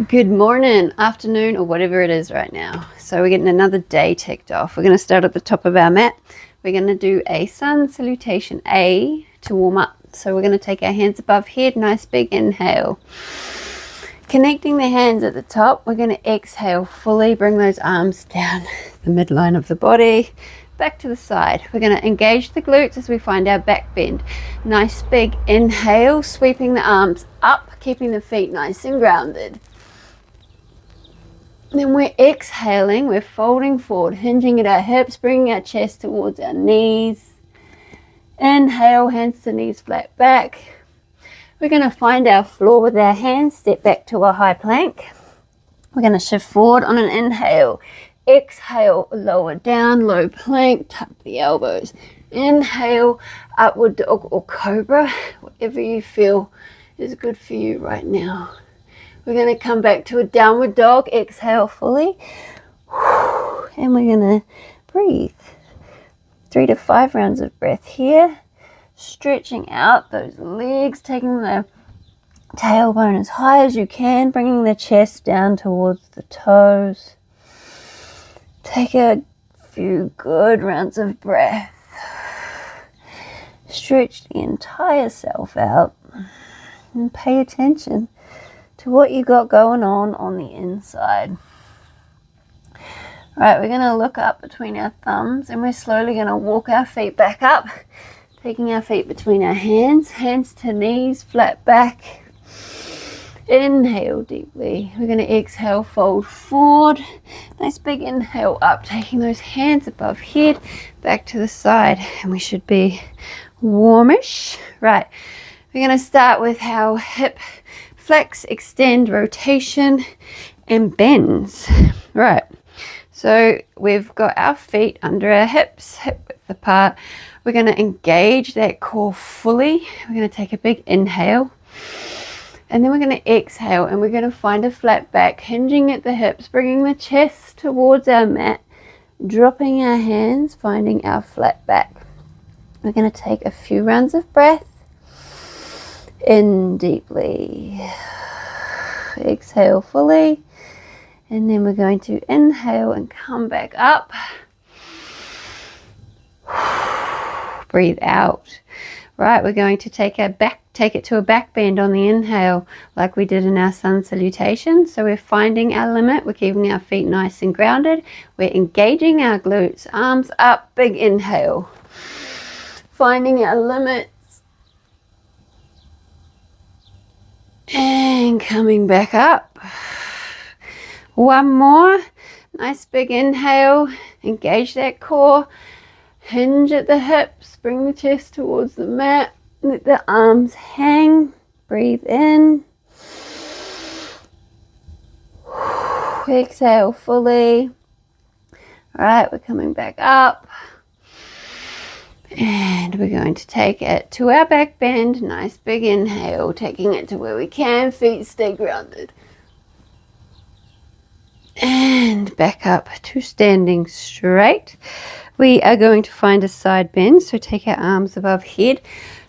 Good morning, afternoon, or whatever it is right now. So we're getting another day ticked off. We're going to start at the top of our mat. We're going to do a sun salutation A to warm up. So we're going to take our hands above head, nice big inhale. Connecting the hands at the top, we're going to exhale fully, bring those arms down the midline of the body, back to the side. We're going to engage the glutes as we find our back bend. Nice big inhale, sweeping the arms up, keeping the feet nice and grounded. Then we're exhaling, we're folding forward, hinging at our hips, bringing our chest towards our knees. Inhale, hands to knees flat back. We're going to find our floor with our hands, step back to a high plank. We're going to shift forward on an inhale. Exhale, lower down, low plank, tuck the elbows. Inhale, upward dog or cobra, whatever you feel is good for you right now. We're going to come back to a downward dog. Exhale fully. And we're going to breathe. 3 to 5 rounds of breath here. Stretching out those legs, taking the tailbone as high as you can, bringing the chest down towards the toes. Take a few good rounds of breath. Stretch the entire self out. And pay attention to what you got going on the inside. Right, we're going to look up between our thumbs and we're slowly going to walk our feet back up, taking our feet between our hands, hands to knees, flat back. Inhale deeply. We're going to exhale, fold forward. Nice big inhale up, taking those hands above head, back to the side, and we should be warmish. Right, we're going to start with our hip flex, extend, rotation, and bends. Right, so we've got our feet under our hips, hip width apart. We're going to engage that core fully. We're going to take a big inhale, and then we're going to exhale, and we're going to find a flat back, hinging at the hips, bringing the chest towards our mat, dropping our hands, finding our flat back. We're going to take a few rounds of breath. In deeply, exhale fully, and then we're going to inhale and come back up. Breathe out. Right, we're going to take it to a back bend on the inhale, like we did in our sun salutation. So we're finding our limit, we're keeping our feet nice and grounded, we're engaging our glutes, arms up, big inhale, finding our limit. And coming back up. One more. Nice big inhale. Engage that core. Hinge at the hips. Bring the chest towards the mat. Let the arms hang. Breathe in. Exhale fully. All right, we're coming back up. And we're going to take it to our back bend. Nice big inhale, taking it to where we can. Feet stay grounded. And back up to standing straight. We are going to find a side bend. So take our arms above head,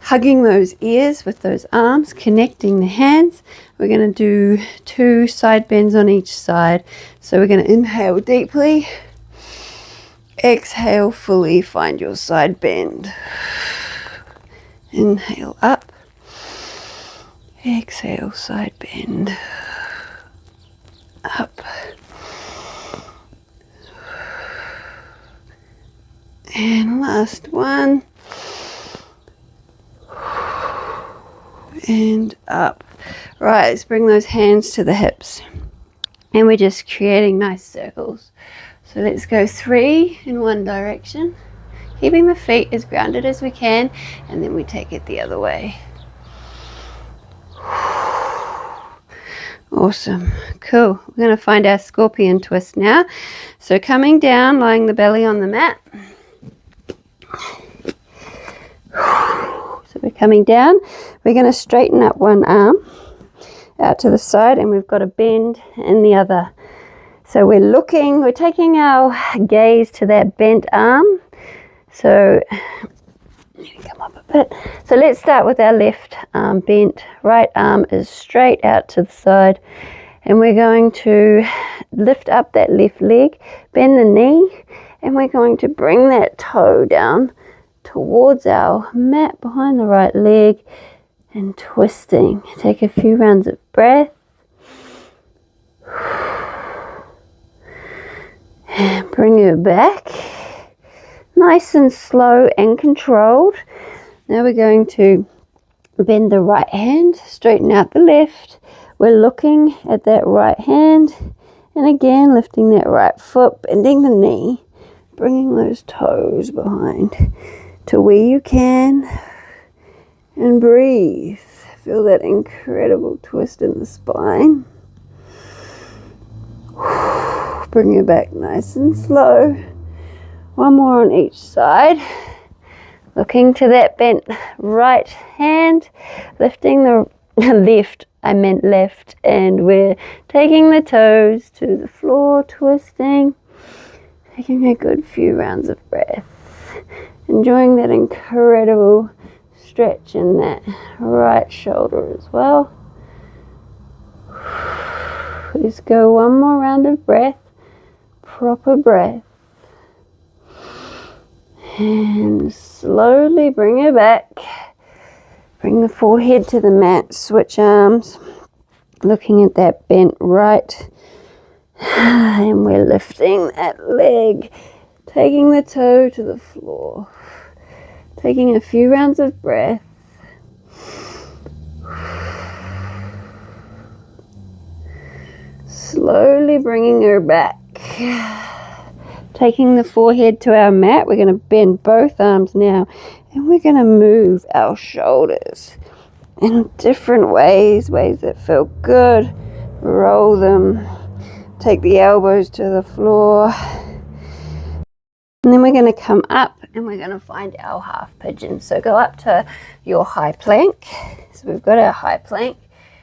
hugging those ears with those arms, connecting the hands. We're going to do 2 side bends on each side. So we're going to inhale deeply. Exhale fully, find your side bend. Inhale up. Exhale, side bend. Up. And last one. And up. Right, let's bring those hands to the hips. And we're just creating nice circles. So let's go 3 in one direction, keeping the feet as grounded as we can, and then we take it the other way. Awesome, cool. We're going to find our scorpion twist now. So coming down, lying the belly on the mat. So we're coming down, we're going to straighten up one arm out to the side, and we've got a bend in the other. So we're taking our gaze to that bent arm. So come up a bit. So let's start with our left arm bent. Right arm is straight out to the side. And we're going to lift up that left leg, bend the knee, and we're going to bring that toe down towards our mat behind the right leg and twisting. Take a few rounds of breath. And bring it back. Nice and slow and controlled. Now we're going to bend the right hand, straighten out the left. We're looking at that right hand, and again lifting that right foot, bending the knee, bringing those toes behind to where you can, and breathe. Feel that incredible twist in the spine. Bring it back nice and slow. One more on each side. Looking to that bent right hand, lifting the left, and we're taking the toes to the floor, twisting, taking a good few rounds of breath, enjoying that incredible stretch in that right shoulder as well. Let's go one more round of breath, proper breath. And slowly bring it back. Bring the forehead to the mat, switch arms, looking at that bent right. And we're lifting that leg, taking the toe to the floor. Taking a few rounds of breath. Slowly bringing her back. Taking the forehead to our mat, we're going to bend both arms now, and we're going to move our shoulders in different ways that feel good. Roll them. Take the elbows to the floor. And then we're going to come up and we're going to find our half pigeon. So go up to your high plank. So we've got our high plank,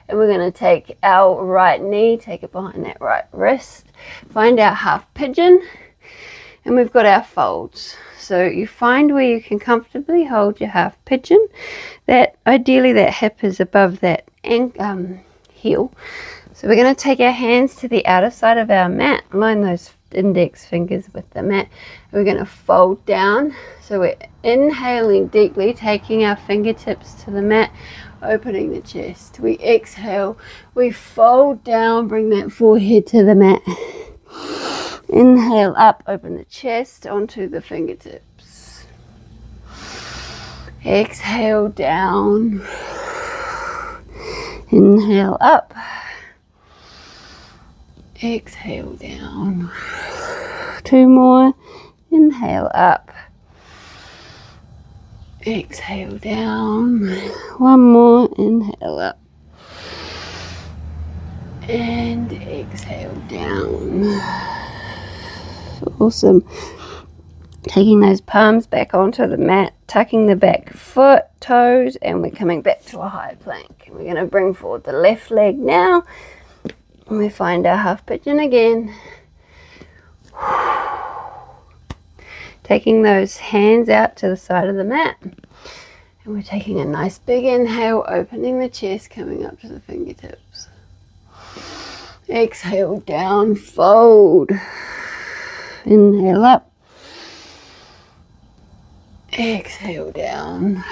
and we're going to take our right knee, take it behind that right wrist, find our half pigeon. And we've got our folds. So you find where you can comfortably hold your half pigeon. That ideally that hip is above that heel. So we're going to take our hands to the outer side of our mat. Line those index fingers with the mat. We're going to fold down. So we're inhaling deeply, taking our fingertips to the mat, opening the chest. We exhale. We fold down, bring that forehead to the mat. Inhale up, open the chest onto the fingertips. Exhale down. Inhale up. Exhale down. Two more. Inhale up. Exhale down. One more. Inhale up. And exhale down. Awesome. Taking those palms back onto the mat, tucking the back foot, toes, and we're coming back to a high plank. We're going to bring forward the left leg now, and we find our half pigeon again. Taking those hands out to the side of the mat, and we're taking a nice big inhale, opening the chest, coming up to the fingertips. Exhale down, fold. Inhale up. Exhale down.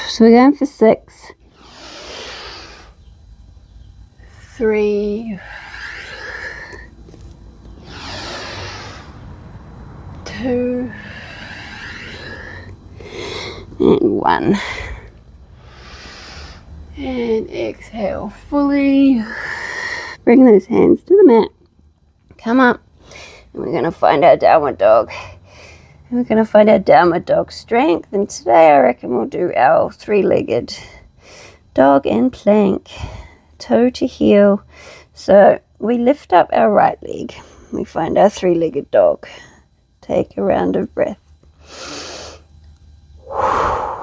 So we're going for 6, 3, 2, and 1. And exhale fully. Bring those hands to the mat. Come up. And we're going to find our downward dog. And we're going to find our downward dog strength. And today I reckon we'll do our 3-legged dog and plank. Toe to heel. So we lift up our right leg. We find our 3-legged dog. Take a round of breath.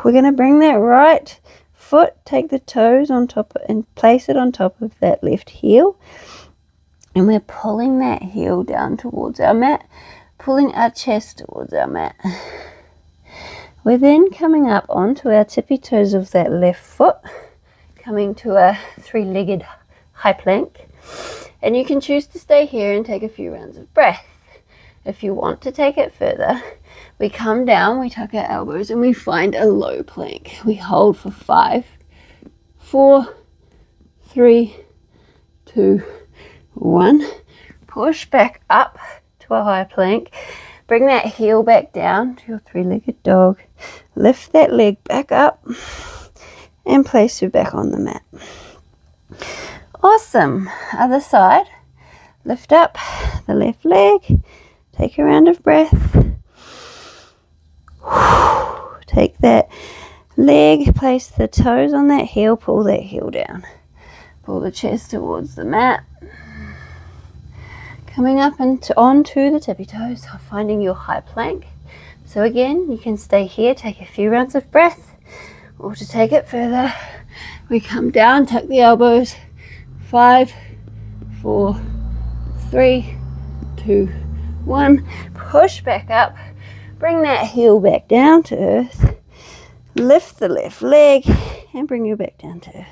We're going to bring that right foot, take the toes on top and place it on top of that left heel. And we're pulling that heel down towards our mat, pulling our chest towards our mat. We're then coming up onto our tippy toes of that left foot, coming to a 3-legged high plank. And you can choose to stay here and take a few rounds of breath. If you want to take it further, we come down, we tuck our elbows, and we find a low plank. We hold for 5, 4, 3, 2, 1. Push back up to a high plank. Bring that heel back down to your 3-legged dog. Lift that leg back up and place you back on the mat. Awesome. Other side. Lift up the left leg. Take a round of breath. Take that leg, place the toes on that heel, pull that heel down. Pull the chest towards the mat. Coming up onto the tippy toes, finding your high plank. So again, you can stay here, take a few rounds of breath, or to take it further, we come down, tuck the elbows, 5, 4, 3, 2, 1. Push back up, bring that heel back down to earth, lift the left leg, and bring you back down to earth.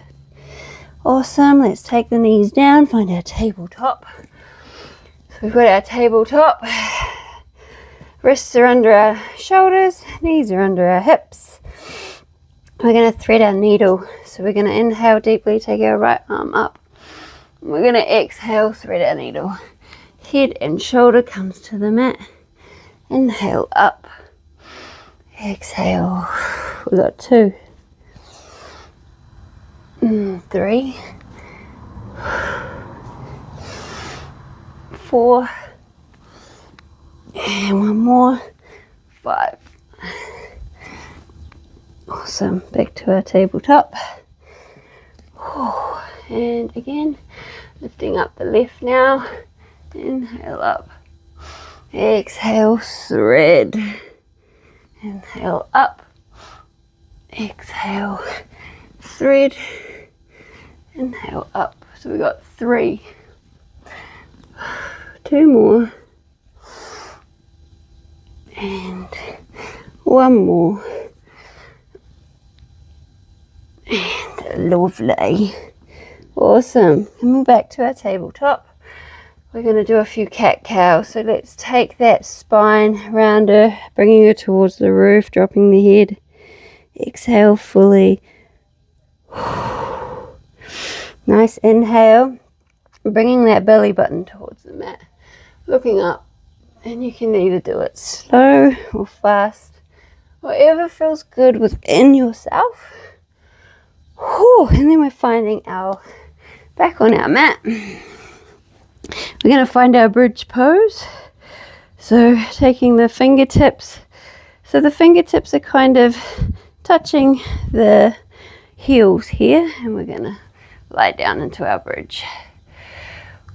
Awesome. Let's take the knees down, find our tabletop. So we've got our tabletop, wrists are under our shoulders, knees are under our hips. We're going to thread our needle. So we're going to inhale deeply, take our right arm up. We're going to exhale, thread our needle. Head and shoulder comes to the mat. Inhale up, exhale. We've got 2, 3, 4, and one more, 5. Awesome. Back to our tabletop. And again, lifting up the left now. Inhale up. Exhale, thread. Inhale up. Exhale, thread. Inhale up. So we got 3. 2 more. And 1 more. And lovely. Awesome. Coming back to our tabletop. We're going to do a few cat-cows. So let's take that spine around her, bringing her towards the roof, dropping the head. Exhale fully. Nice inhale. Bringing that belly button towards the mat. Looking up. And you can either do it slow or fast. Whatever feels good within yourself. And then we're finding our back on our mat. We're going to find our bridge pose. So taking the fingertips. So the fingertips are kind of touching the heels here. And we're going to lie down into our bridge.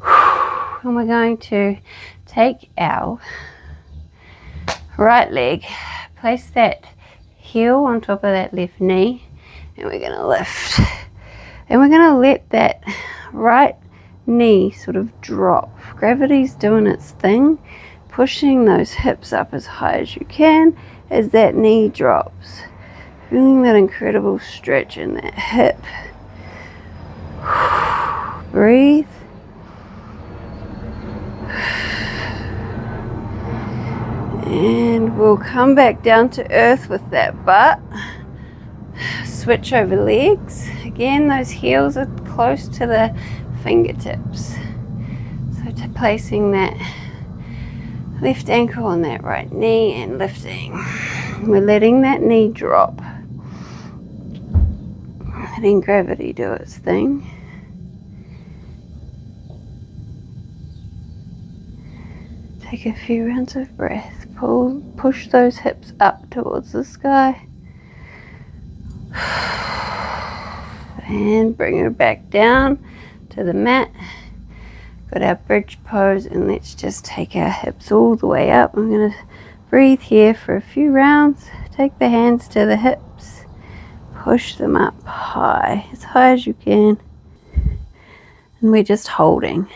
And we're going to take our right leg, place that heel on top of that left knee, and we're going to lift. And we're going to let that right knee sort of drop. Gravity's doing its thing, pushing those hips up as high as you can as that knee drops. Feeling that incredible stretch in that hip. Breathe. And we'll come back down to earth with that butt. Switch over legs. Again, those heels are close to the fingertips. So to placing that left ankle on that right knee and lifting. We're letting that knee drop. Letting gravity do its thing. Take a few rounds of breath. Push those hips up towards the sky. And bring her back down to the mat. Got our bridge pose, and let's just take our hips all the way up. I'm going to breathe here for a few rounds. Take the hands to the hips. Push them up high as you can. And we're just holding.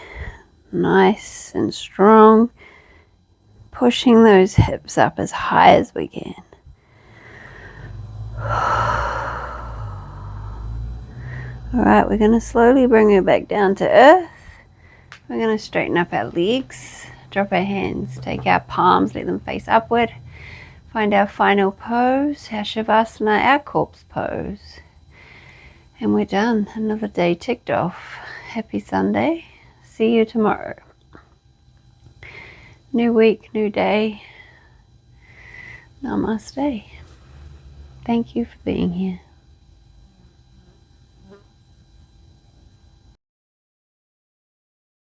Nice and strong. Pushing those hips up as high as we can. Alright, we're going to slowly bring her back down to earth. We're going to straighten up our legs, drop our hands, take our palms, let them face upward. Find our final pose, our Shavasana, our corpse pose. And we're done. Another day ticked off. Happy Sunday. See you tomorrow. New week, new day. Namaste. Thank you for being here.